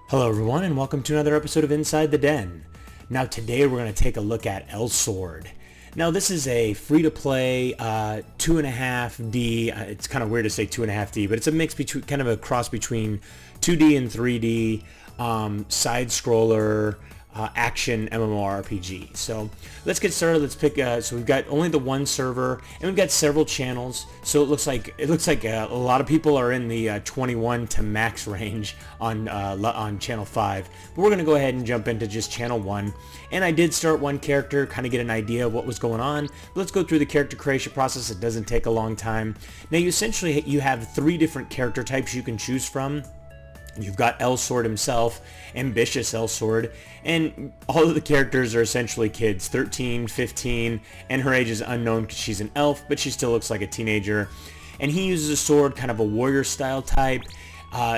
Hello everyone and welcome to another episode of Inside the Den. Now today we're going to take a look at Elsword. Now this is a free-to-play 2.5D, it's kind of weird to say 2.5D, but it's a mix between, kind of a cross between 2D and 3D, side scroller, action MMORPG. So let's get started. Let's pick. So we've got only the one server, and we've got several channels. So it looks like a lot of people are in the 21 to max range on channel 5. But we're gonna go ahead and jump into just channel 1. And I did start one character, kind of get an idea of what was going on. But let's go through the character creation process. It doesn't take a long time. Now you have 3 different character types you can choose from. You've got Elsword himself, ambitious Elsword, and all of the characters are essentially kids, 13, 15, and her age is unknown because she's an elf, but she still looks like a teenager. And he uses a sword, kind of a warrior style type.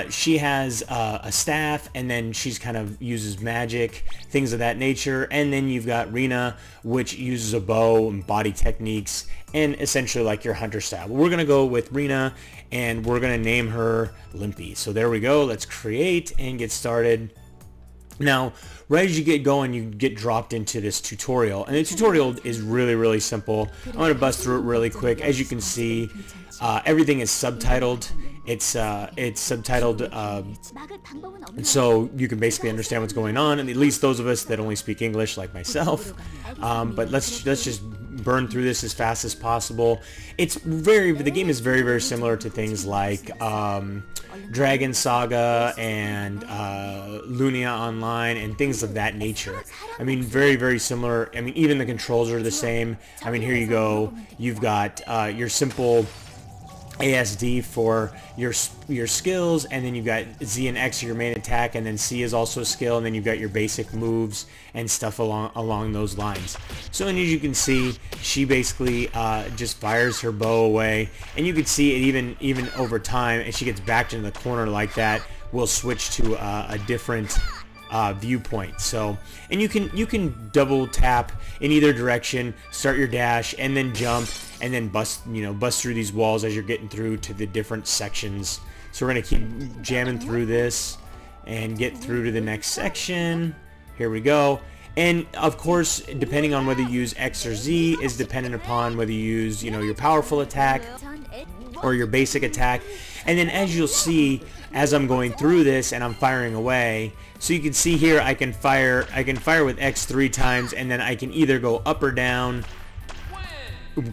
She has a staff, and then she's kind of uses magic, things of that nature. And then you've got Rena, which uses a bow and body techniques, and essentially like your hunter style. But we're going to go with Rena, and we're going to name her Limpy. So there we go. Let's create and get started. Now, right as you get going, you get dropped into this tutorial, and the tutorial is really simple. I'm going to bust through it really quick. As you can see, everything is subtitled. It's subtitled, so you can basically understand what's going on, and at least those of us that only speak English, like myself. But let's just burn through this as fast as possible. The game is very similar to things like Dragon Saga and Lunia Online and things of that nature. I mean, very similar. I mean, even the controls are the same. I mean, here you go. You've got your simple ASD for your skills, and then you've got Z and X your main attack, and then C is also a skill, and then you've got your basic moves and stuff along those lines. So, and as you can see, she basically just fires her bow away, and you can see it even over time as she gets backed into the corner like that, we'll switch to a different viewpoint. So, and you can double tap in either direction, start your dash, and then jump, and then bust through these walls as you're getting through to the different sections. So we're gonna keep jamming through this and get through to the next section. Here we go. And of course, depending on whether you use X or Z is dependent upon whether you use your powerful attack or your basic attack. And then as you'll see, as I'm going through this and I'm firing away, so you can see here I can fire with X 3 times, and then I can either go up or down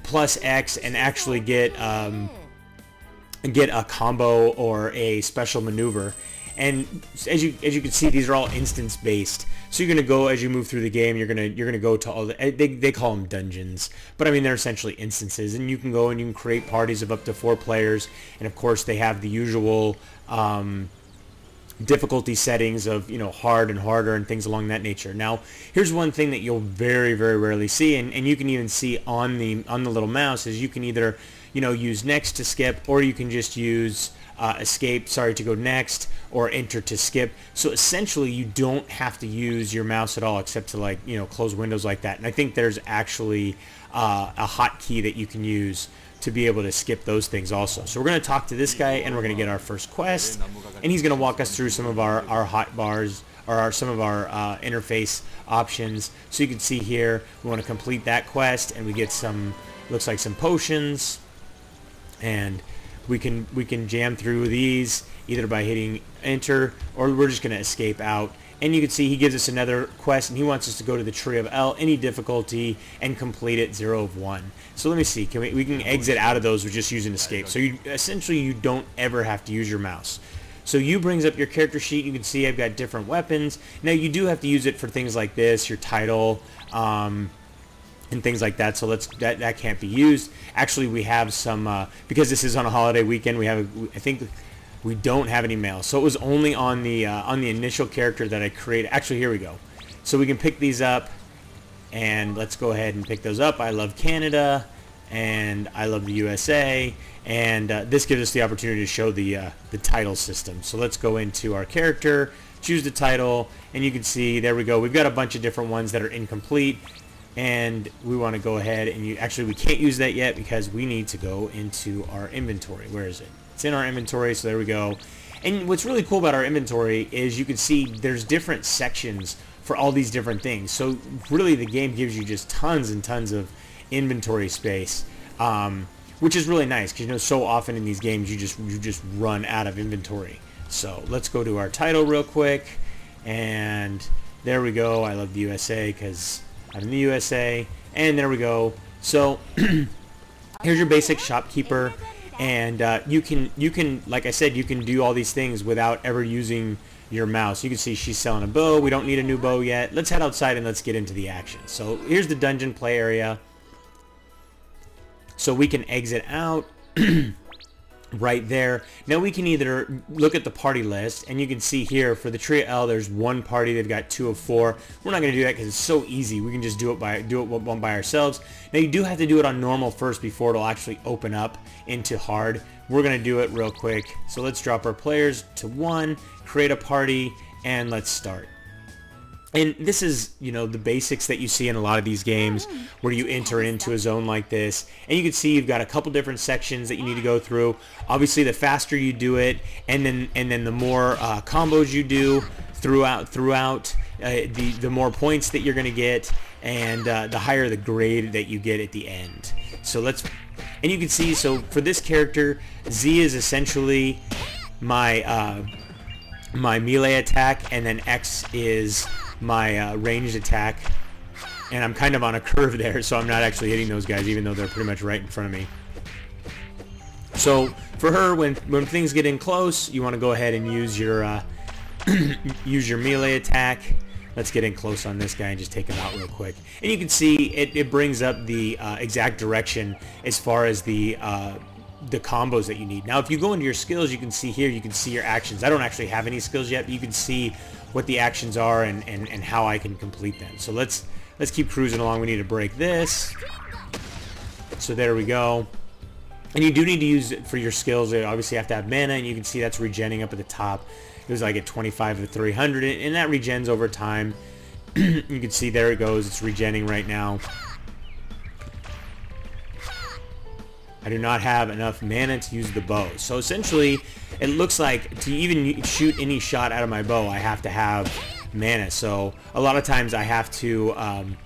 plus X and actually get a combo or a special maneuver. And as you can see, these are all instance based. So you're gonna go, as you move through the game, you're gonna go to all the, they call them dungeons, but I mean they're essentially instances, and you can go and you can create parties of up to 4 players, and of course they have the usual difficulty settings of hard and harder and things along that nature. Now here's one thing that you'll very rarely see, and you can even see on the little mouse, is you can either use next to skip, or you can just use escape to go next, or enter to skip. So essentially you don't have to use your mouse at all, except to close windows like that. And I think there's actually a hotkey that you can use to be able to skip those things also. So we're going to talk to this guy, and we're going to get our first quest, and he's going to walk us through some of our hotbars, or some of our interface options. So you can see here we want to complete that quest, and we get some, looks like some potions, and we can jam through these either by hitting enter, or we're just going to escape out. And you can see he gives us another quest, and he wants us to go to the Tree of L, any difficulty, and complete it 0 of 1. So let me see, we can exit out of those with just using escape. So essentially you don't ever have to use your mouse. So you brings up your character sheet. You can see I've got different weapons. Now you do have to use it for things like this, your title, and things like that. So that can't be used. Actually, we have some because this is on a holiday weekend. I think we don't have any mail, so it was only on the initial character that I created. Actually, here we go. So we can pick these up, and let's go ahead and pick those up. I love Canada, and I love the USA, and this gives us the opportunity to show the title system. So let's go into our character, choose the title, and you can see there we go. We've got a bunch of different ones that are incomplete, and we want to go ahead and actually we can't use that yet because we need to go into our inventory. Where is it? It's in our inventory, so there we go. And what's really cool about our inventory is you can see there's different sections for all these different things. So really the game gives you just tons and tons of inventory space, which is really nice because, you know, so often in these games you just run out of inventory. So let's go to our title real quick, and there we go. I love the USA because I'm in the USA, and there we go. So here's your basic shopkeeper, and you can, like I said, you can do all these things without ever using your mouse. You can see she's selling a bow. We don't need a new bow yet. Let's head outside and let's get into the action. So here's the dungeon play area. So we can exit out right there. Now we can either look at the party list, and you can see here for the Tree of L, there's one party. They've got 2 of 4. We're not going to do that because it's so easy. We can just do it one by ourselves. Now you do have to do it on normal first before it'll actually open up into hard. We're going to do it real quick. So let's drop our players to 1, create a party, and let's start. And this is, you know, the basics that you see in a lot of these games where you enter into a zone like this. And you can see you've got a couple different sections that you need to go through. Obviously, the faster you do it, and then the more combos you do throughout, the more points that you're going to get, and the higher the grade that you get at the end. So and you can see, so for this character, Z is essentially my my melee attack, and then X is my ranged attack, and I'm kind of on a curve there, so I'm not actually hitting those guys even though they're pretty much right in front of me. So for her, when things get in close, you want to go ahead and use your use your melee attack. Let's get in close on this guy and just take him out real quick. And you can see it brings up the exact direction as far as the combos that you need. Now if you go into your skills, you can see here, you can see your actions. I don't actually have any skills yet, but you can see what the actions are and how I can complete them. So let's keep cruising along. We need to break this. So there we go. And you do need to use it for your skills. You obviously have to have mana, and you can see that's regenning up at the top. It was like at 25 to 300, and that regens over time. You can see there it goes. It's regenning right now. I do not have enough mana to use the bow. So essentially, it looks like to even shoot any shot out of my bow, I have to have mana. So a lot of times I have to, I'm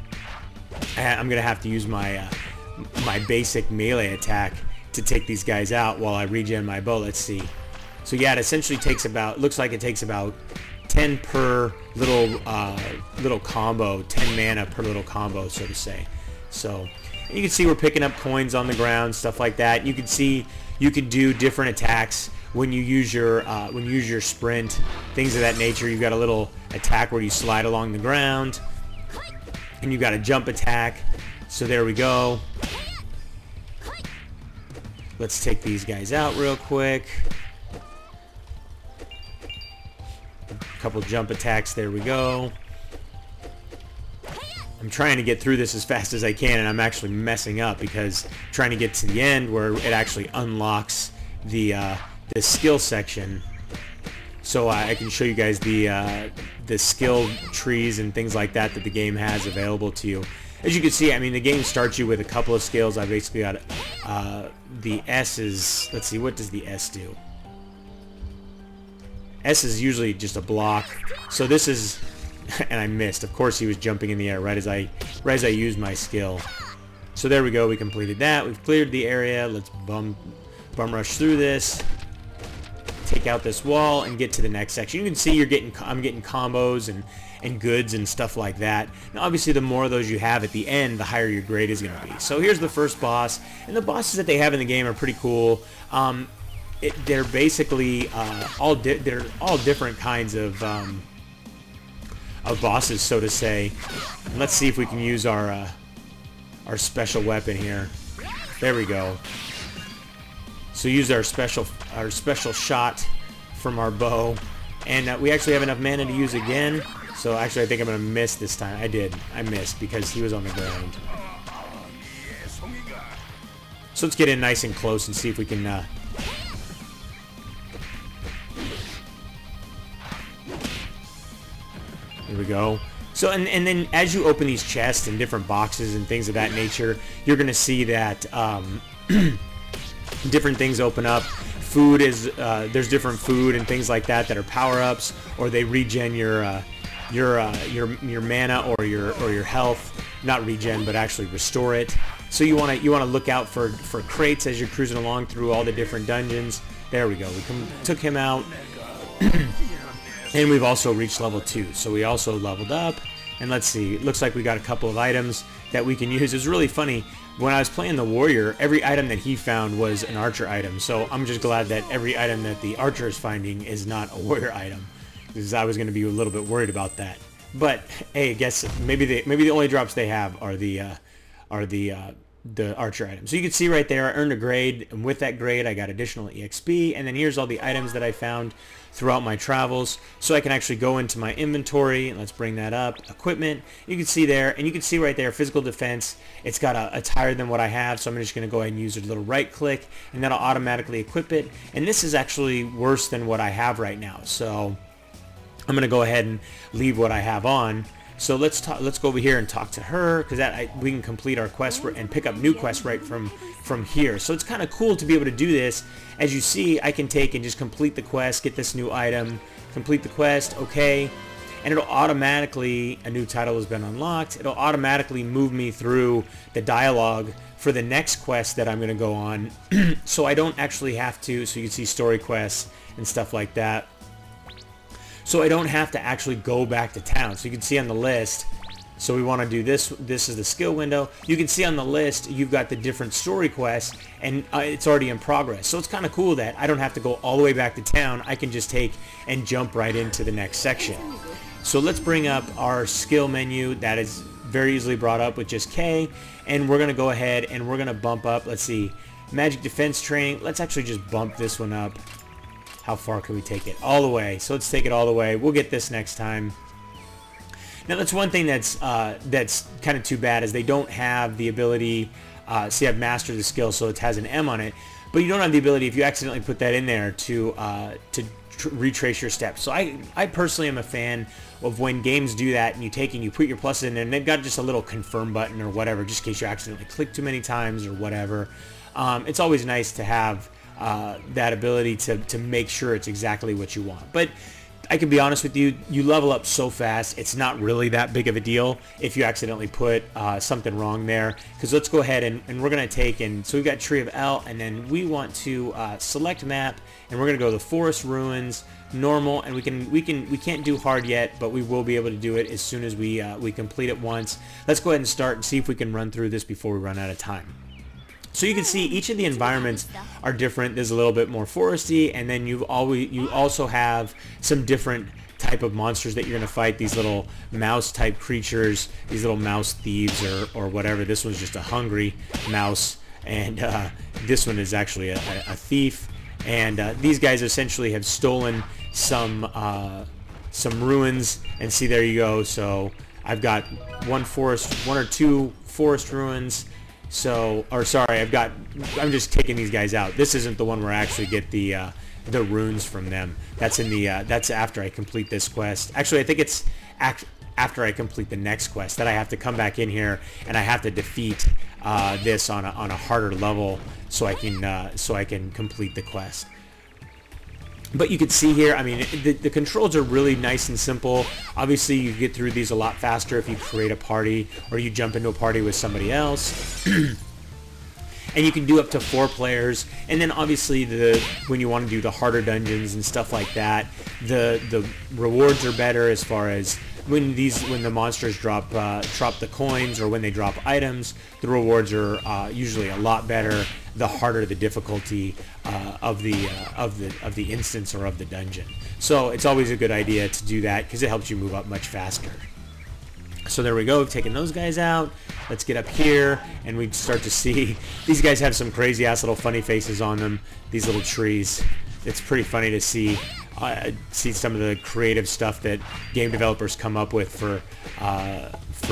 going to have to use my my basic melee attack to take these guys out while I regen my bow. Let's see. So yeah, it essentially takes about, looks like it takes about 10 per little combo, 10 mana per little combo, so to say. So you can see we're picking up coins on the ground, stuff like that. You can see you can do different attacks when you use your sprint, things of that nature. You've got a little attack where you slide along the ground, and you've got a jump attack. So there we go. Let's take these guys out real quick. A couple jump attacks. There we go. I'm trying to get through this as fast as I can, and I'm actually messing up because I'm trying to get to the end where it actually unlocks the skill section, so I can show you guys the skill trees and things like that that the game has available to you. As you can see, I mean, the game starts you with a couple of skills. I basically got the S is, let's see, what does the S do? S is usually just a block. So this is, and I missed. Of course, he was jumping in the air right as I used my skill. So there we go. We completed that. We've cleared the area. Let's bum rush through this. Take out this wall and get to the next section. You can see I'm getting combos and goods and stuff like that. Now obviously the more of those you have at the end, the higher your grade is going to be. So here's the first boss, and the bosses that they have in the game are pretty cool. They're basically they're all different kinds of bosses, so to say. And let's see if we can use our special weapon here. There we go. So use our special shot from our bow, and we actually have enough mana to use again. So actually, I think I'm gonna miss this time. I missed because he was on the ground. So let's get in nice and close and see if we can. Here we go. So and then as you open these chests and different boxes and things of that nature, you're gonna see that different things open up. food is there's different food and things like that are power-ups, or they regen your mana or your health. Not regen, but actually restore it. So you want to look out for crates as you're cruising along through all the different dungeons. There we go. We took him out. And we've also reached level 2. So we also leveled up. And let's see. It looks like we got a couple of items that we can use. It's really funny. When I was playing the warrior, every item that he found was an archer item. So I'm just glad that every item that the archer is finding is not a warrior item, because I was going to be a little bit worried about that. But hey, I guess maybe the only drops they have are the archer items. So you can see right there, I earned a grade, and with that grade I got additional EXP, and then here's all the items that I found throughout my travels. So I can actually go into my inventory, and let's bring that up, equipment. You can see there, and you can see right there, physical defense, it's got it's higher than what I have, so I'm just going to go ahead and use a little right click, and that'll automatically equip it. And this is actually worse than what I have right now, so I'm going to go ahead and leave what I have on. So let's go over here and talk to her, because we can complete our quest and pick up new quests right from here. So it's kind of cool to be able to do this. As you see, I can take and just complete the quest, get this new item, complete the quest, okay, and it'll automatically, a new title has been unlocked, it'll automatically move me through the dialogue for the next quest that I'm going to go on. So I don't actually have to, so you can see story quests and stuff like that. So I don't have to actually go back to town. So you can see on the list, so we want to do this. This is the skill window. You can see on the list, you've got the different story quests, and it's already in progress. So it's kind of cool that I don't have to go all the way back to town. I can just take and jump right into the next section. So let's bring up our skill menu. That is very easily brought up with just K. And we're going to go ahead and we're going to bump up, let's see, magic defense training. Let's actually just bump this one up. How far can we take it? All the way. So let's take it all the way. We'll get this next time. Now that's one thing that's kind of too bad, is they don't have the ability. See, I've mastered the skill, so it has an M on it, but you don't have the ability, if you accidentally put that in there, to retrace your steps. So I personally am a fan of when games do that, and you take and you put your pluses in there, and they've got just a little confirm button or whatever, just in case you accidentally click too many times or whatever. It's always nice to have that ability to make sure it's exactly what you want. But I can be honest with you, you level up so fast, it's not really that big of a deal if you accidentally put something wrong there. Because let's go ahead and we're going to take, and so we've got Tree of L, and then we want to select map, and we're going to go to the Forest Ruins, normal, and we can't do hard yet, but we will be able to do it as soon as we complete it once. Let's go ahead and start and see if we can run through this before we run out of time. So you can see each of the environments are different. There's a little bit more foresty, and then you also have some different type of monsters that you're going to fight. These little mouse type creatures, these little mouse thieves or whatever. This one's just a hungry mouse, and this one is actually a thief. And these guys essentially have stolen some ruins, and see, there you go. So I've got one or two forest ruins. So, or sorry, I'm just taking these guys out. This isn't the one where I actually get the runes from them. That's in the that's after I complete this quest. Actually, I think it's after I complete the next quest that I have to come back in here, and I have to defeat this on a harder level so I can complete the quest. But you can see here, I mean, the controls are really nice and simple. Obviously, you get through these a lot faster if you create a party or you jump into a party with somebody else. And you can do up to 4 players. And then obviously, when you want to do the harder dungeons and stuff like that, the rewards are better as far as when the monsters drop the coins, or when they drop items. The rewards are usually a lot better the harder the difficulty of the instance or of the dungeon. So it's always a good idea to do that, because it helps you move up much faster. So there we go, we've taken those guys out. Let's get up here, and we start to see these guys have some crazy ass little funny faces on them, these little trees. It's pretty funny to see some of the creative stuff that game developers come up with for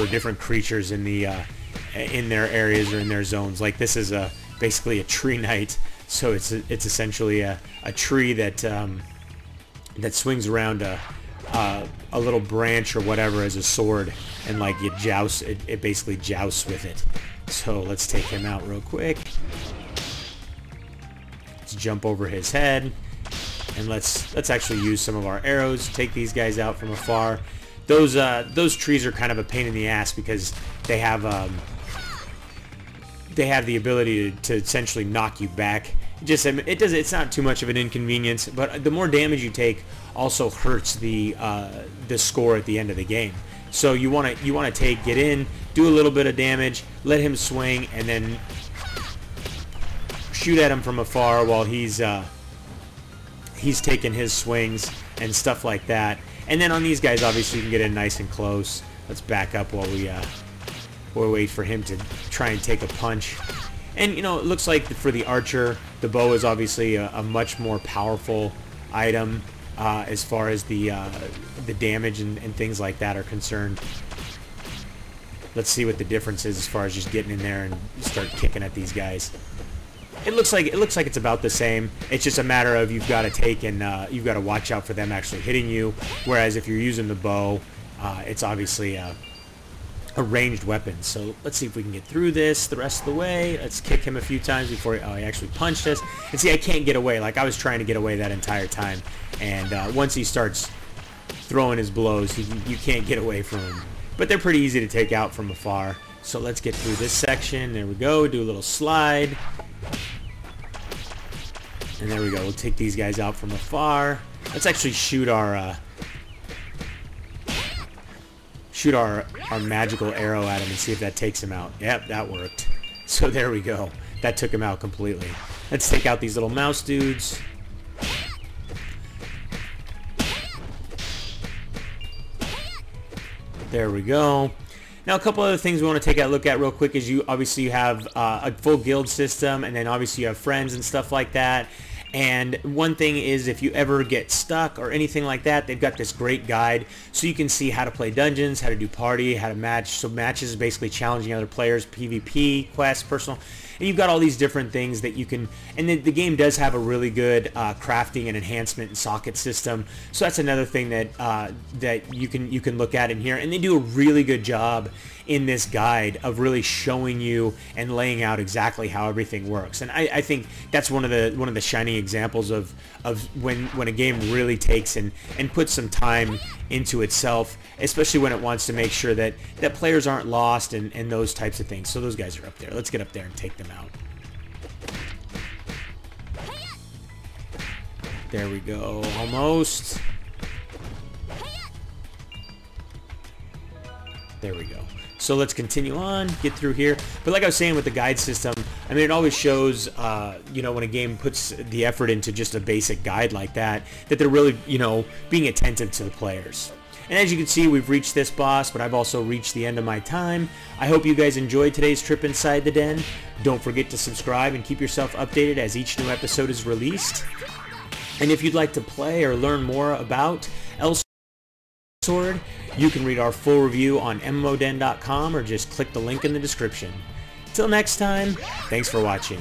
different creatures in their areas or in their zones. Like this is basically a tree knight, so it's essentially a tree that swings around a little branch or whatever as a sword, and like you joust it basically jousts with it. So let's take him out real quick. Let's jump over his head, and let's actually use some of our arrows to take these guys out from afar. Those trees are kind of a pain in the ass because they have the ability to essentially knock you back. It's not too much of an inconvenience, but the more damage you take also hurts the score at the end of the game. So you want to get in, do a little bit of damage, let him swing, and then shoot at him from afar while he's taking his swings and stuff like that. And then on these guys, obviously, you can get in nice and close. Let's back up while we wait for him to try and take a punch. And, you know, it looks like for the archer, the bow is obviously a much more powerful item as far as the damage and things like that are concerned. Let's see what the difference is as far as just getting in there and start kicking at these guys. It looks like it's about the same. It's just a matter of you've got to watch out for them actually hitting you. Whereas if you're using the bow, it's obviously a ranged weapon. So let's see if we can get through this the rest of the way. Let's kick him a few times before he actually punched us. And see, I can't get away. Like, I was trying to get away that entire time. And once he starts throwing his blows, you can't get away from him. But they're pretty easy to take out from afar. So let's get through this section. There we go. Do a little slide. And there we go. We'll take these guys out from afar. Let's actually shoot our magical arrow at him and see if that takes him out. Yep, that worked. So there we go. That took him out completely. Let's take out these little mouse dudes. There we go. Now, a couple other things we want to take a look at real quick is you have a full guild system, and then obviously you have friends and stuff like that. And one thing is, if you ever get stuck or anything like that, they've got this great guide so you can see how to play dungeons, how to do party, how to match. So matches is basically challenging other players, PvP, quests, personal. And you've got all these different things that you can, and the game does have a really good crafting and enhancement and socket system. So that's another thing that that you can look at in here. And they do a really good job in this guide of really showing you and laying out exactly how everything works. And I think that's one of the shining examples of when a game really takes and puts some time into itself, especially when it wants to make sure that players aren't lost and those types of things. So those guys are up there. Let's get up there and take them out. There we go. Almost. There we go. So let's continue on, get through here. But like I was saying with the guide system, I mean, it always shows, you know, when a game puts the effort into just a basic guide like that, that they're really, you know, being attentive to the players. And as you can see, we've reached this boss, but I've also reached the end of my time. I hope you guys enjoyed today's trip inside the den. Don't forget to subscribe and keep yourself updated as each new episode is released. And if you'd like to play or learn more about Elsword, you can read our full review on MMOden.com or just click the link in the description. Till next time, thanks for watching.